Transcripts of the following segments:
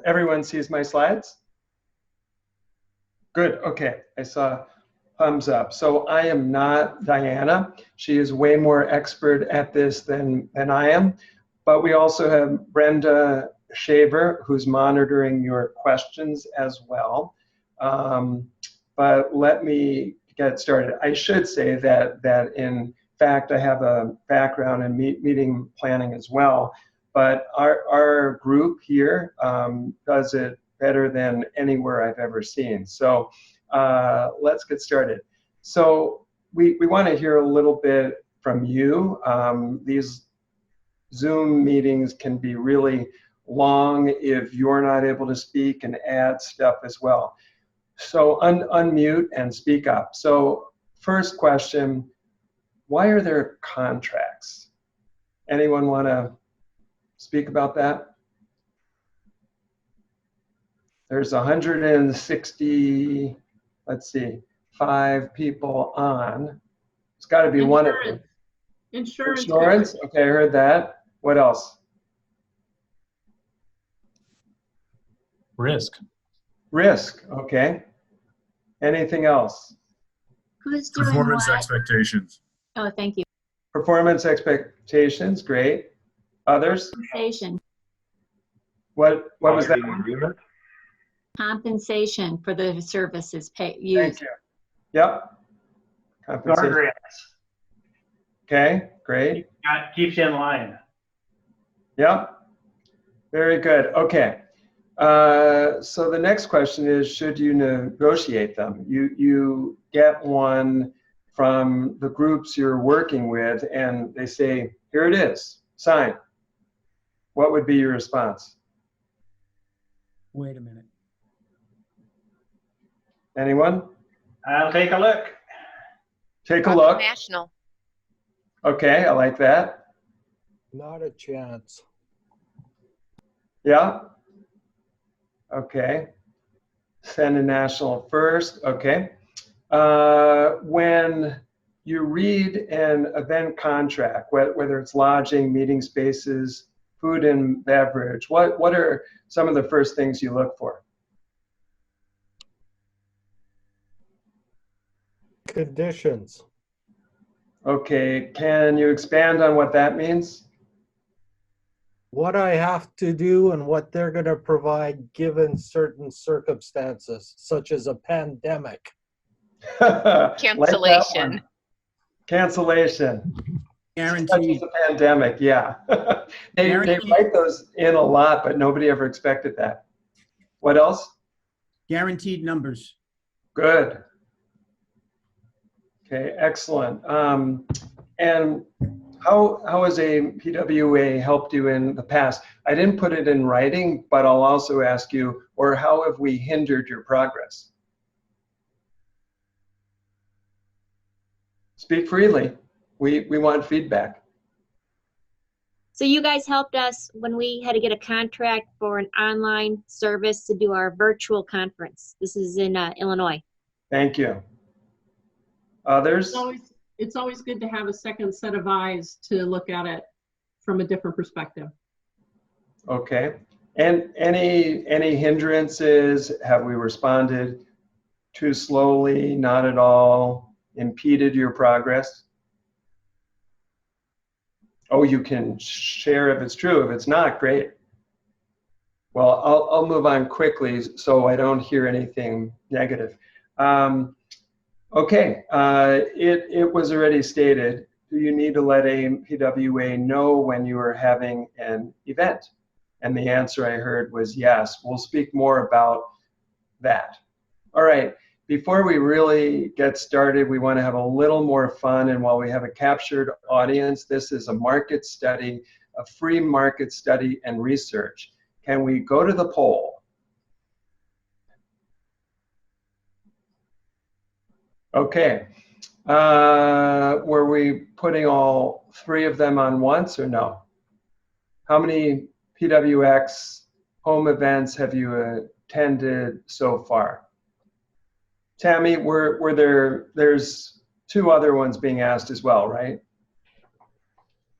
Everyone sees my slides? Good, okay, I saw thumbs up. So I am not Diana. She is way more expert at this than I am. But we also have Brenda Shaver, who's monitoring your questions as well. But let me get started. I should say that in fact, I have a background in meeting planning as well. But our group here does it better than anywhere I've ever seen. So let's get started. So we want to hear a little bit from you. These Zoom meetings can be really long if you're not able to speak and add stuff as well. So unmute and speak up. So first question, why are there contracts? Anyone want to speak about that? There's 160, let's see, 5 people on. It's got to be one of them. Insurance. Okay, I heard that. What else? Risk. Risk, okay. Anything else? Who's doing Performance what? expectations. Oh, thank you. Performance expectations, great. Others? Compensation. What was that? Compensation for the services used. Thank you. Yep. Compensation. Guardrails. Okay, great. Keeps you in line. Yep. Very good. Okay. So the next question is, should you negotiate them? You get one from the groups you're working with, and they say, here it is, sign. What would be your response? Wait a minute. Anyone? I'll take a look. Take a look. National. Okay, I like that. Not a chance. Yeah. Okay. Send a national first. Okay. When you read an event contract, whether it's lodging, meeting spaces, food and beverage, what are some of the first things you look for? Conditions. Okay. Can you expand on what that means? What I have to do and what they're going to provide given certain circumstances, such as a pandemic. Cancellation. Like Cancellation. Guaranteed. Such as a pandemic, yeah. they write those in a lot, but nobody ever expected that. What else? Guaranteed numbers. Good. Okay, excellent. And how has a PWA helped you in the past? I didn't put it in writing, but I'll also ask you, or how have we hindered your progress? Speak freely. We want feedback. So you guys helped us when we had to get a contract for an online service to do our virtual conference. This is in Illinois. Thank you. Others? It's always good to have a second set of eyes to look at it from a different perspective. Okay. And any hindrances? Have we responded too slowly? Not at all? Impeded your progress? Oh, you can share if it's true. If it's not, great. Well, I'll move on quickly so I don't hear anything negative. Okay, it was already stated, do you need to let a PWA know when you are having an event? And the answer I heard was yes. We'll speak more about that. All right, before we really get started, we want to have a little more fun. And while we have a captured audience, this is a market study, a free market study and research. Can we go to the poll? Okay, were we putting all 3 of them on once or no? How many PWX home events have you attended so far? Tammy, there's 2 other ones being asked as well, right?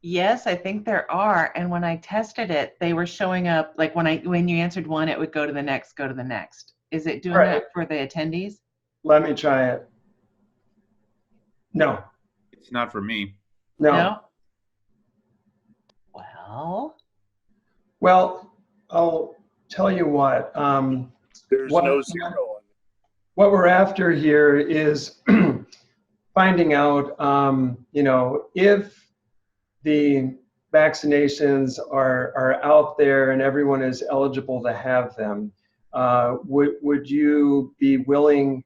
Yes, I think there are. And when I tested it, they were showing up, like when you answered one, it would go to the next, go to the next. Is it doing Right. that for the attendees? Let me try it. No, It's not for me. no. Well, Well, I'll tell you what. There's What- no zero on it. What we're after here is finding out, if the vaccinations are out there and everyone is eligible to have them. Would you be willing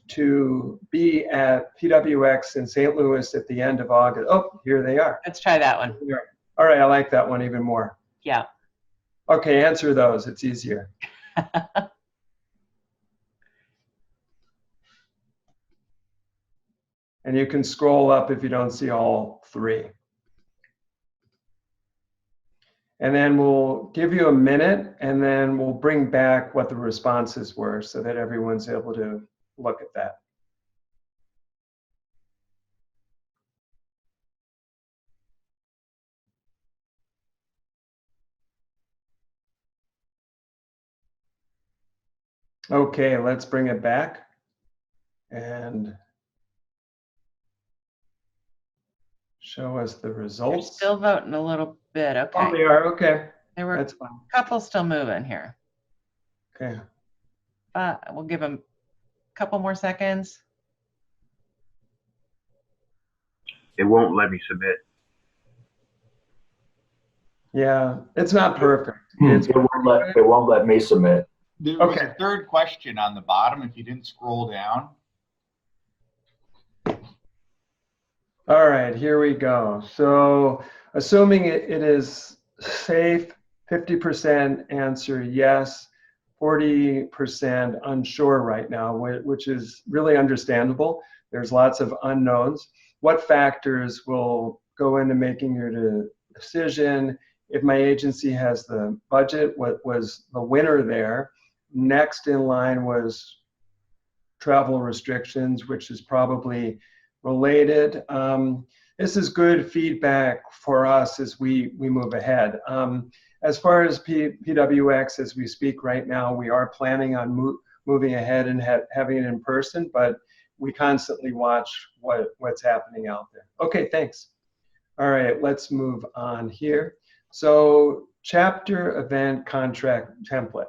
to be at PWX in St. Louis at the end of August? Oh, here they are. let's try that one. All right, I like that one even more. Yeah. Okay, answer those. It's easier. And you can scroll up if you don't see all three. And then we'll give you a minute, and then we'll bring back what the responses were so that everyone's able to look at that. Okay, let's bring it back. And show us the They're results. still voting a little bit. Oh, Okay. they are, okay. There were a That's fine. couple still moving here. Okay. We'll give them a couple more seconds. It won't let me submit. Yeah, it's not perfect. It's It won't let me submit. There was Okay. a third question on the bottom if you didn't scroll down. All right, here we go. So assuming it is safe, 50% answer yes, 40% unsure right now, which is really understandable. There's lots of unknowns. What factors will go into making your decision? If my agency has the budget, what was the winner there? Next in line was travel restrictions, which is probably related. This is good feedback for us as we move ahead. As far as PWX, as we speak right now, we are planning on moving ahead and having it in person, but we constantly watch what's happening out there. Okay, thanks. All right, let's move on here. So chapter event contract template.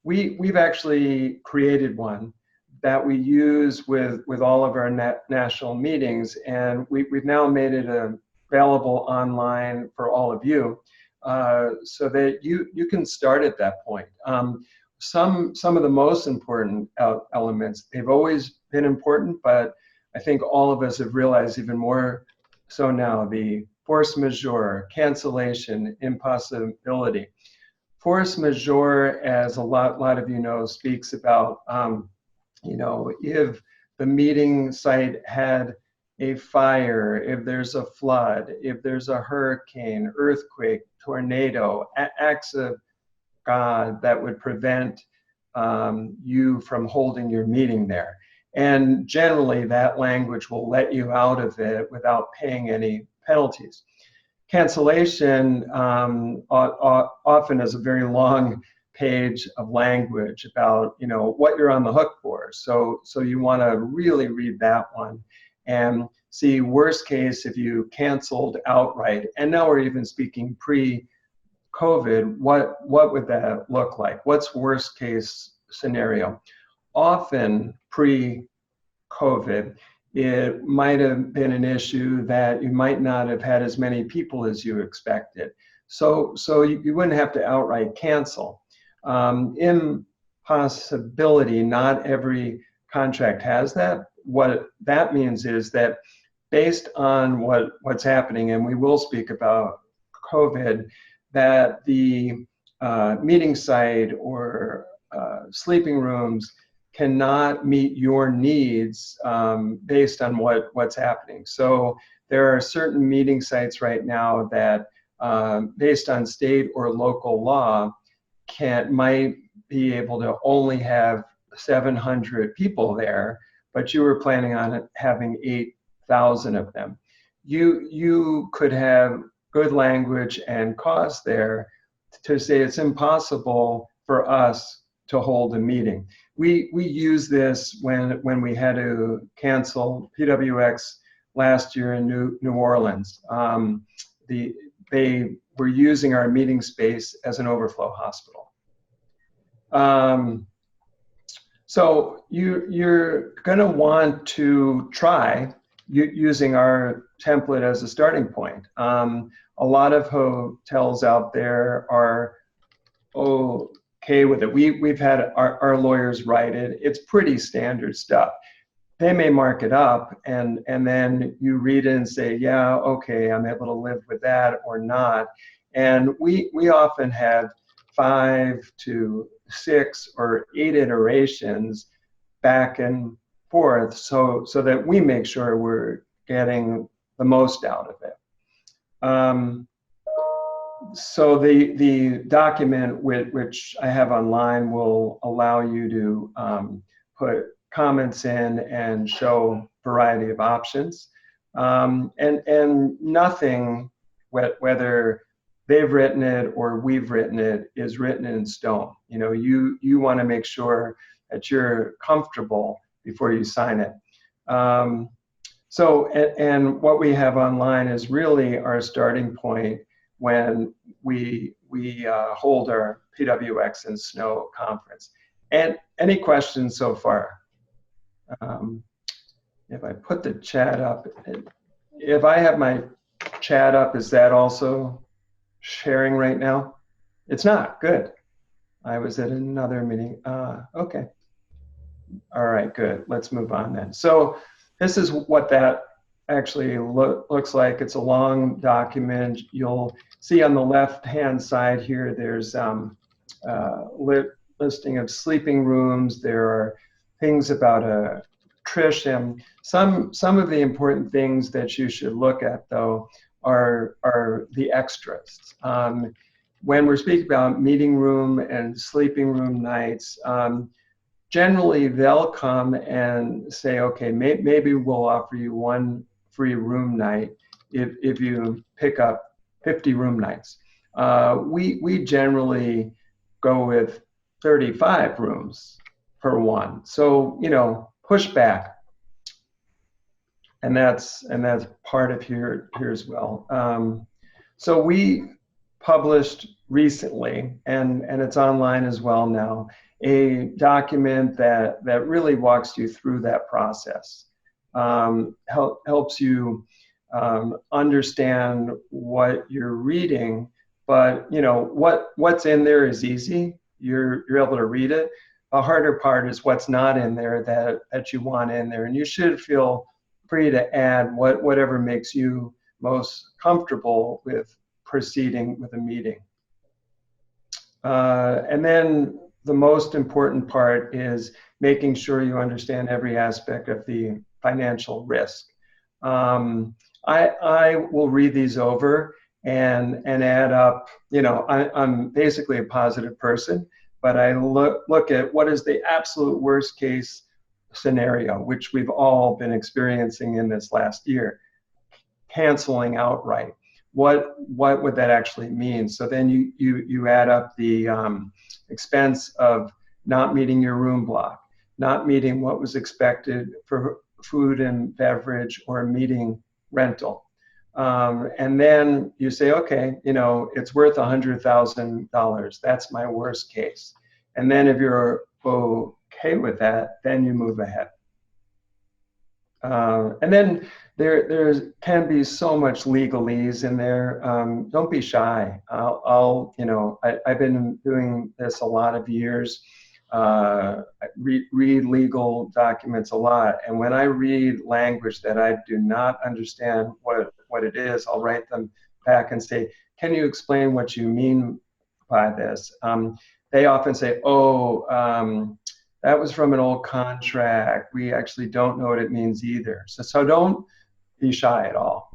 We've actually created one that we use with all of our national meetings, and we've now made it available online for all of you, so that you can start at that point. Some of the most important elements, they've always been important, but I think all of us have realized even more so now: the force majeure, cancellation, impossibility. Force majeure, as a lot of you know, speaks about if the meeting site had a fire, if there's a flood, if there's a hurricane, earthquake, tornado, acts of God that would prevent you from holding your meeting there. And generally, that language will let you out of it without paying any penalties. Cancellation often is a very long page of language about what you're on the hook for. So you want to really read that one and see worst case if you canceled outright. And now we're even speaking pre-COVID. What would that look like? What's worst case scenario? Often pre-COVID, it might have been an issue that you might not have had as many people as you expected. So you wouldn't have to outright cancel. Impossibility, not every contract has that. What that means is that based on what's happening, and we will speak about COVID, that the meeting site or sleeping rooms cannot meet your needs based on what's happening. So there are certain meeting sites right now that based on state or local law might be able to only have 700 people there, but you were planning on having 8,000 of them. you could have good language and cause there to say it's impossible for us to hold a meeting. We use this when we had to cancel PWX last year in New Orleans. They were using our meeting space as an overflow hospital. So you're going to want to try using our template as a starting point. A lot of hotels out there are okay with it. We've had our lawyers write it. It's pretty standard stuff. They may mark it up, and then you read it and say, yeah, okay, I'm able to live with that or not. And we often have 5 to 6 or 8 iterations back and forth, so that we make sure we're getting the most out of it. So the document which I have online will allow you to put comments in and show variety of options, and nothing, whether they've written it or we've written it, is written in stone. You know, you want to make sure that you're comfortable before you sign it. So what we have online is really our starting point when we hold our PWX and SNOW conference. And any questions so far? If I put the chat up, if I have my chat up, is that also sharing right now? It's not. Good. I was at another meeting. Okay. All right, good. Let's move on then. So this is what that actually looks like. It's a long document. You'll see on the left-hand side here, there's listing of sleeping rooms. There are things about attrition. Some of the important things that you should look at, though, are the extras. When we're speaking about meeting room and sleeping room nights, generally they'll come and say, okay, maybe we'll offer you 1 free room night if you pick up 50 room nights. We generally go with 35 rooms per one. So, you know, push back. And that's part of here as well. So we published recently, and it's online as well now, a document that really walks you through that process, helps you understand what you're reading, but you know what's in there is easy. You're able to read it. The harder part is what's not in there that you want in there, and you should feel free to add whatever makes you most comfortable with proceeding with a meeting. And then the most important part is making sure you understand every aspect of the financial risk. I will read these over and add up, you know, I'm basically a positive person, but I look at what is the absolute worst case scenario, which we've all been experiencing in this last year, canceling outright. What would that actually mean? So then you add up the expense of not meeting your room block, not meeting what was expected for food and beverage, or meeting rental. And then you say, okay, you know, it's worth $100,000. That's my worst case. And then if you're okay with that, then you move ahead. And then there can be so much legalese in there. Don't be shy. You know, I've been doing this a lot of years. I read legal documents a lot, and when I read language that I do not understand what it is, I'll write them back and say, can you explain what you mean by this? They often say, that was from an old contract. We actually don't know what it means either. So don't be shy at all.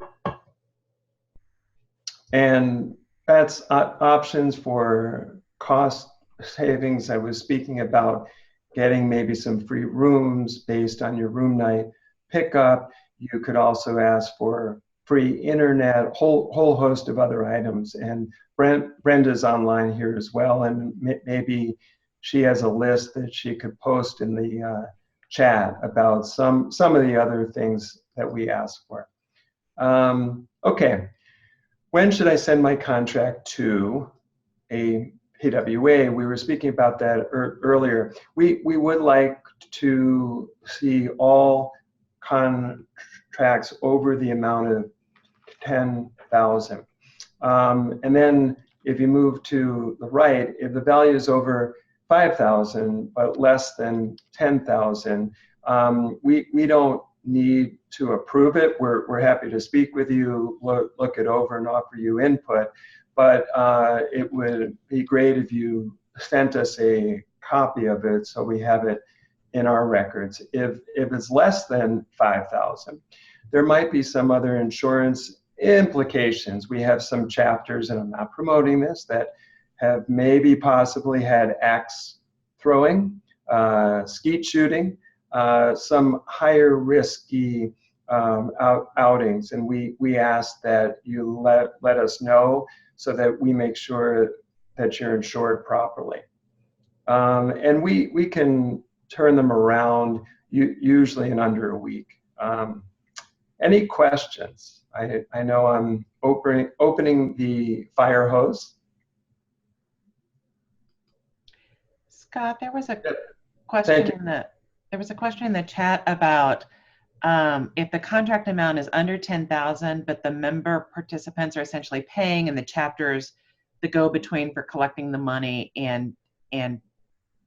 And that's options for cost savings. I was speaking about getting maybe some free rooms based on your room night pickup. You could also ask for free internet, whole host of other items. And Brenda's online here as well, and maybe she has a list that she could post in the chat about some of the other things that we ask for. Okay, when should I send my contract to a PWA? We were speaking about that earlier. We would like to see all contracts over the amount of 10,000. And then if you move to the right, if the value is over 5,000 but less than 10,000, we don't need to approve it. We're happy to speak with you, look it over, and offer you input. But it would be great if you sent us a copy of it so we have it in our records. If it's less than 5,000, there might be some other insurance implications. We have some chapters, and I'm not promoting this, that have maybe possibly had axe throwing, skeet shooting, some higher risky outings, and we ask that you let us know so that we make sure that you're insured properly. And we can turn them around usually in under a week. Any questions? I know I'm opening the fire hose. Scott, there was a question in the chat about if the contract amount is under 10,000, but the member participants are essentially paying, and the chapters the go-between for collecting the money and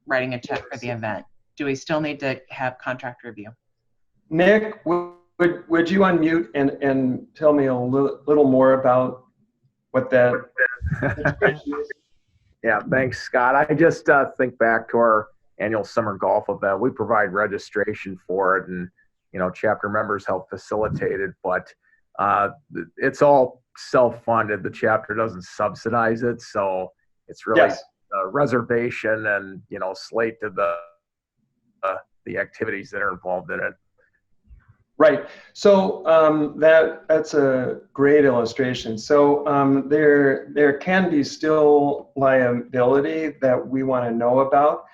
writing a check for the event. Do we still need to have contract review? Nick, would you unmute and tell me a little more about what that situation is? Yeah, thanks, Scott. I just think back to our annual summer golf event. We provide registration for it, and chapter members help facilitate it, but it's all self-funded. The chapter doesn't subsidize it, so it's really a reservation and slate to the activities that are involved in it. Right. So that's a great illustration. So there can be still liability that we want to know about.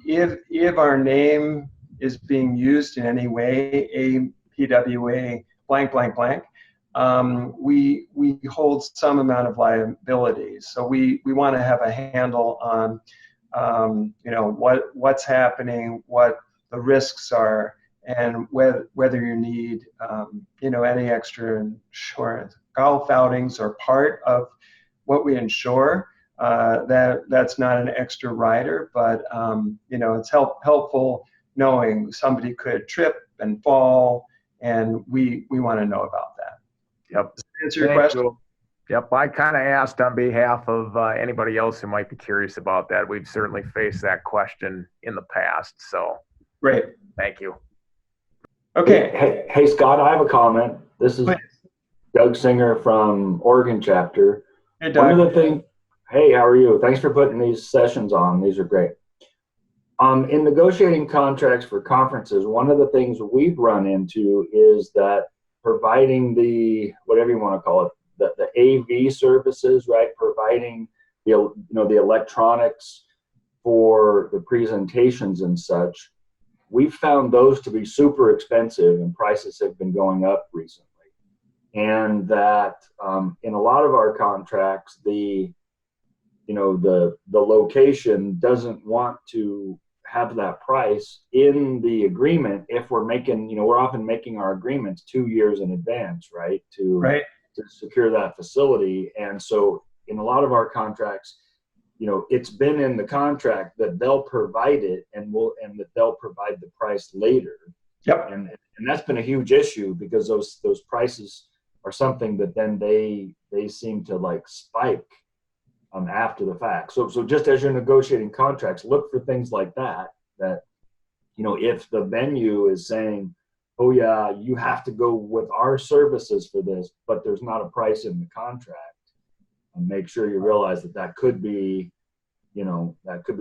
If our name is being used in any way, a PWA blank blank blank, we hold some amount of liability. So we want to have a handle on what's happening, what the risks are, and whether you need any extra insurance. Golf outings are part of what we insure. That's not an extra rider, but it's helpful knowing somebody could trip and fall, and we want to know about that. Yep. Does that answer your question? Yep, I kind of asked on behalf of anybody else who might be curious about that. We've certainly faced that question in the past, so. Great. Thank you. Okay. Hey, Scott, I have a comment. This is Doug Singer from Oregon chapter. Hey, Doug. One of the things, hey, how are you? Thanks for putting these sessions on. These are great. In negotiating contracts for conferences, one of the things we've run into is that providing the, whatever you want to call it, the AV services, right? Providing the electronics for the presentations and such. We've found those to be super expensive, and prices have been going up recently. And that in a lot of our contracts, the location doesn't want to have that price in the agreement if we're making, we're often making our agreements 2 years in advance, right? To secure that facility. And so in a lot of our contracts, it's been in the contract that they'll provide it and that they'll provide the price later. Yep. And that's been a huge issue because those prices are something that then they seem to spike after the fact. So just as you're negotiating contracts, look for things like that if the venue is saying, oh yeah, you have to go with our services for this, but there's not a price in the contract, and make sure you realize that could be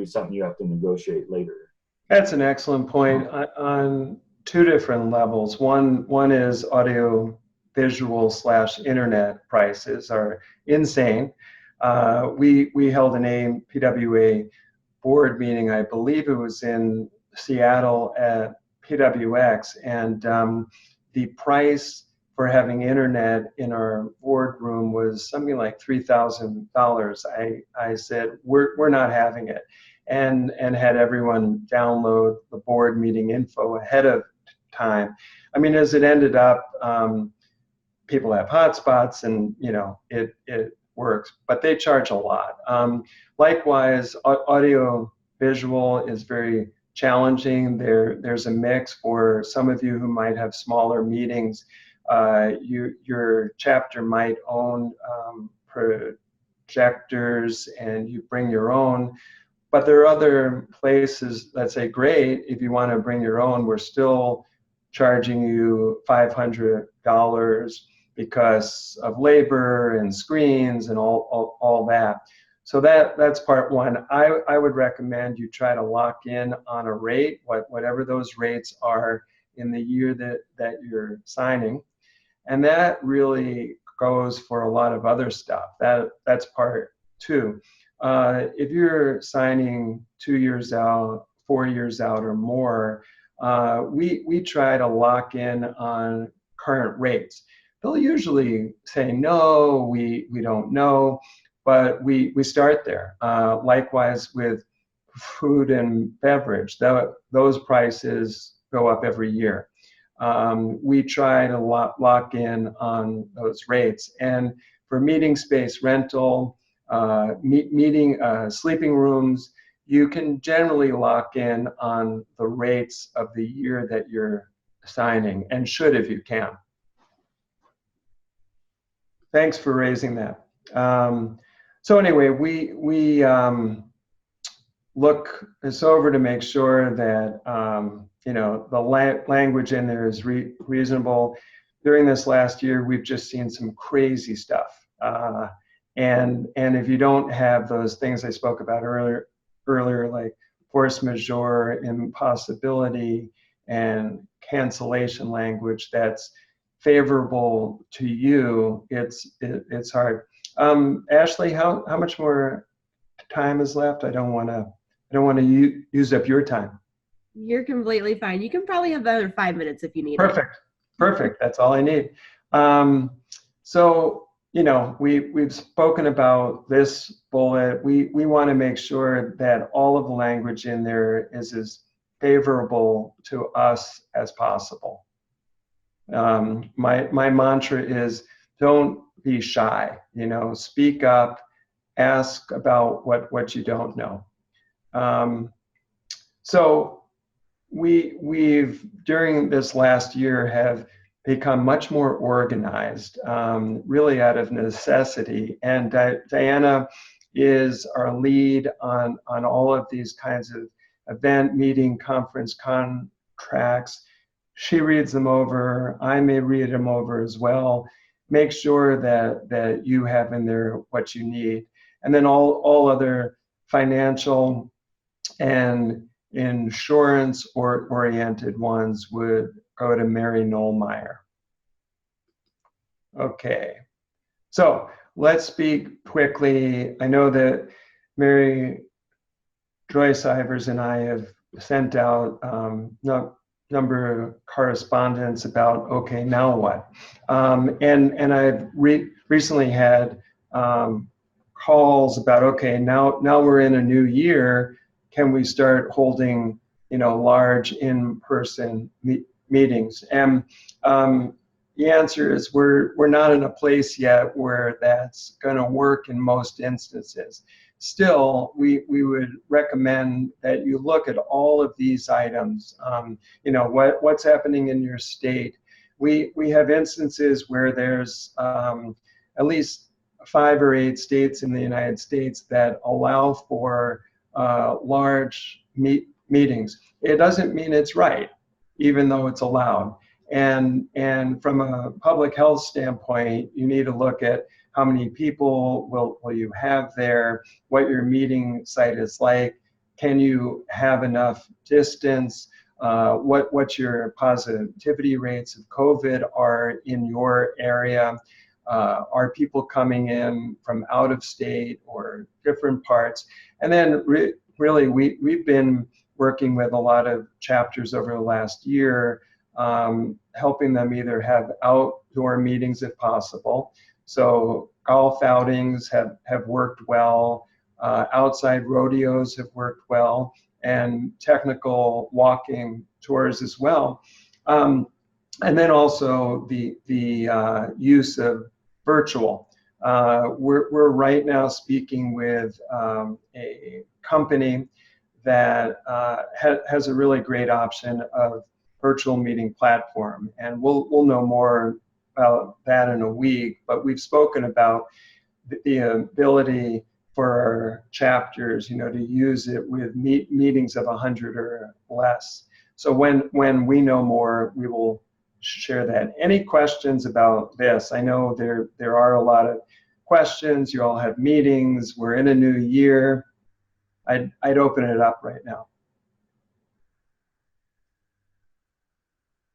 something you have to negotiate later. That's an excellent point on two different levels. One is audio visual / internet prices are insane. We held an APWA board meeting, I believe it was in Seattle at PWX, and the price for having internet in our boardroom was something like $3,000. I said, we're not having it, and had everyone download the board meeting info ahead of time. I mean, as it ended up, people have hotspots, and it works, but they charge a lot. Likewise, audio visual is very challenging. There's a mix for some of you who might have smaller meetings. Your chapter might own projectors, and you bring your own. But there are other places that say, great, if you want to bring your own, we're still charging you $500 because of labor and screens and all that. So that's part one. I would recommend you try to lock in on a rate, whatever those rates are in the year that you're signing. And that really goes for a lot of other stuff. That's part two. If you're signing 2 years out, 4 years out or more, we try to lock in on current rates. They'll usually say, no, we don't know, but we start there. Likewise with food and beverage, those prices go up every year. We try to lock in on those rates. And for meeting space rental, sleeping rooms, you can generally lock in on the rates of the year that you're signing, and should if you can. Thanks for raising that. So anyway, we look this over to make sure that the language in there is reasonable. During this last year, we've just seen some crazy stuff. And if you don't have those things I spoke about earlier, like force majeure, impossibility, and cancellation language that's favorable to you, it's hard. Ashley, how much more time is left? I don't want to use up your time. You're completely fine. You can probably have another 5 minutes if you need it. Perfect. That's all I need. So we've spoken about this bullet. We want to make sure that all of the language in there is as favorable to us as possible. My mantra is, don't be shy. Speak up, ask about what you don't know. So we've during this last year have become much more organized, really out of necessity. And Diana is our lead on all of these kinds of event, meeting, conference contracts. She reads them over. I may read them over as well. Make sure that you have in there what you need. And then all other financial and insurance oriented ones would go to Mary Nollmeyer. Okay, so let's speak quickly. I know that Mary Joyce Ivers and I have sent out number of correspondence about, okay, now what? And I've recently had calls about, okay, now we're in a new year. Can we start holding, large in-person meetings? And the answer is we're not in a place yet where that's going to work in most instances. Still, we would recommend that you look at all of these items. What's happening in your state. We have instances where there's at least 5 or 8 states in the United States that allow for large meetings. It doesn't mean it's right, even though it's allowed. And from a public health standpoint, you need to look at how many people will you have there, what your meeting site is like, can you have enough distance, what your positivity rates of COVID are in your area. Are people coming in from out of state or different parts? And then really, we've been working with a lot of chapters over the last year, helping them either have outdoor meetings if possible. So golf outings have worked well, outside rodeos have worked well, and technical walking tours as well. And then also the use of virtual. We're right now speaking with a company that has a really great option of virtual meeting platform, and we'll know more about that in a week. But we've spoken about the ability for our chapters, to use it with meetings of 100 or less. So when we know more, we will share that. Any questions about this? I know there are a lot of questions. You all have meetings. We're in a new year. I'd open it up right now.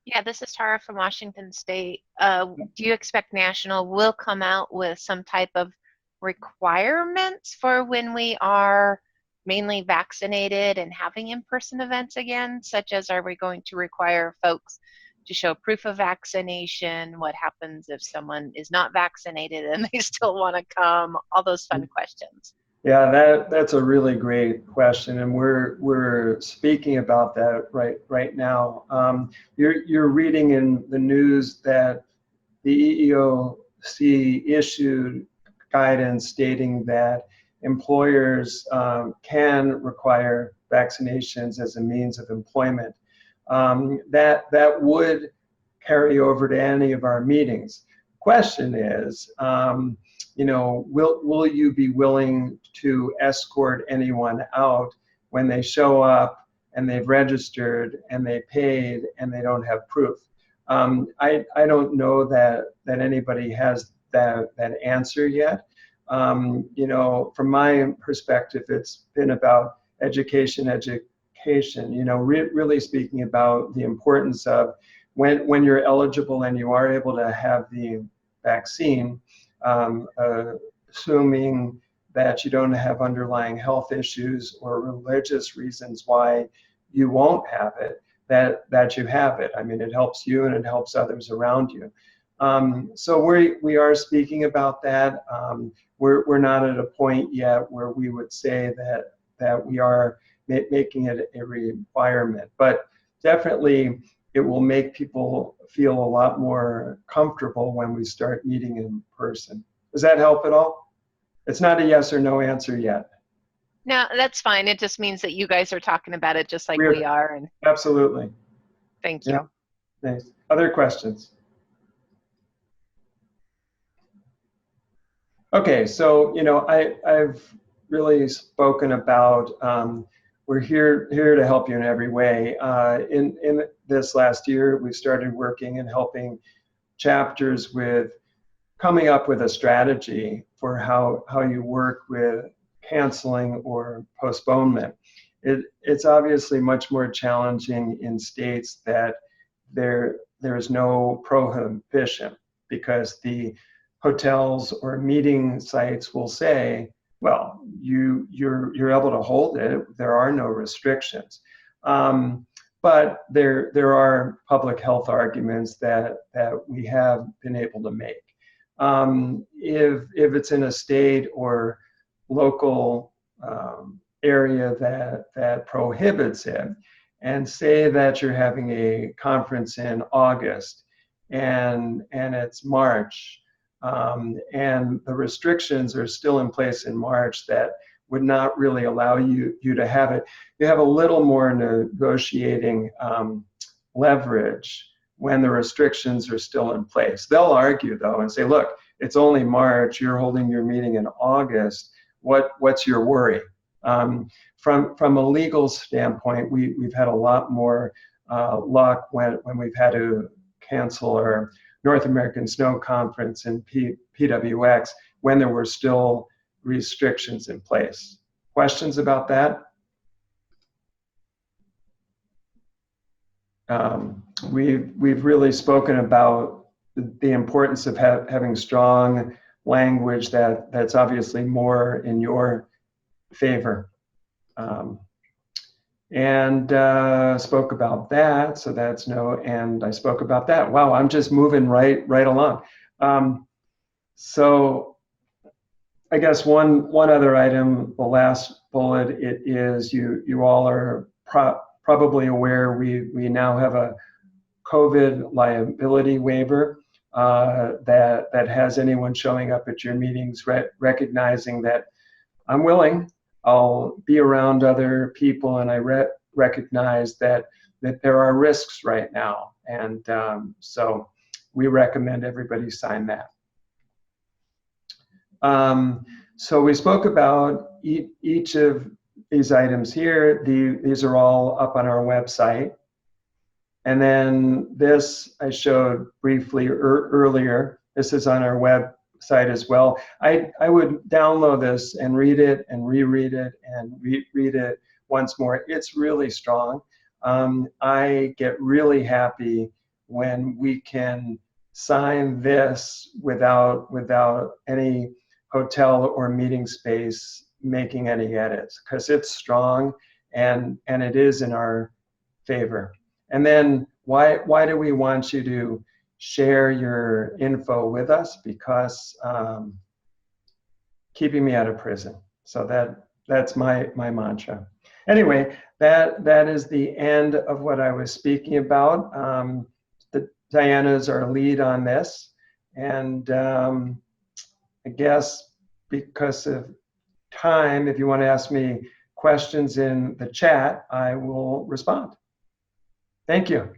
Yeah, this is Tara from Washington State. Do you expect National will come out with some type of requirements for when we are mainly vaccinated and having in-person events again, such as are we going to require folks to show proof of vaccination? What happens if someone is not vaccinated and they still want to come? All those fun questions. Yeah, that's a really great question, and we're speaking about that right now. You're reading in the news that the EEOC issued guidance stating that employers can require vaccinations as a means of employment. That would carry over to any of our meetings. Question is, will you be willing to escort anyone out when they show up and they've registered and they paid and they don't have proof? I don't know that anybody has that answer yet. From my perspective, it's been about education, really speaking about the importance of when you're eligible and you are able to have the vaccine, assuming that you don't have underlying health issues or religious reasons why you won't have it, that you have it. I mean, it helps you and it helps others around you. So we are speaking about that. We're not at a point yet where we would say that we are making it a requirement, but definitely it will make people feel a lot more comfortable when we start meeting in person. Does that help at all? It's not a yes or no answer yet. No, that's fine. It just means that you guys are talking about it just like we are. And absolutely. Thank you. Yeah. Thanks. Other questions? Okay, so I've really spoken about we're here to help you in every way. In this last year, we started working and helping chapters with coming up with a strategy for how you work with canceling or postponement. It's obviously much more challenging in states that there's no prohibition, because the hotels or meeting sites will say, well, you're able to hold it. There are no restrictions. But there are public health arguments that we have been able to make. If it's in a state or local area that prohibits it, and say that you're having a conference in August and it's March, and the restrictions are still in place in March that would not really allow you to have it, you have a little more negotiating leverage when the restrictions are still in place. They'll argue though and say, look, it's only March, you're holding your meeting in August, what's your worry? From a legal standpoint, we've had a lot more luck when we've had to cancel our North American Snow Conference in PWX when there were still restrictions in place. Questions about that? we've really spoken about the importance of having strong language that's obviously more in your favor. And spoke about that, so that's no, and I spoke about that. Wow, I'm just moving right along. So I guess one other item, the last bullet, it is you all are probably aware we now have a COVID liability waiver that has anyone showing up at your meetings recognizing that I'm willing, I'll be around other people, and I recognize that there are risks right now. And so we recommend everybody sign that. So we spoke about each of these items here. These are all up on our website. And then this I showed briefly earlier. This is on our website as well. I would download this and read it and reread it and read it once more. It's really strong. I get really happy when we can sign this without any hotel or meeting space making any edits, because it's strong and it is in our favor. And then why do we want you to share your info with us? Because keeping me out of prison. So that's my mantra. Anyway, that is the end of what I was speaking about. Diana's our lead on this, and I guess because of time, if you want to ask me questions in the chat, I will respond. Thank you.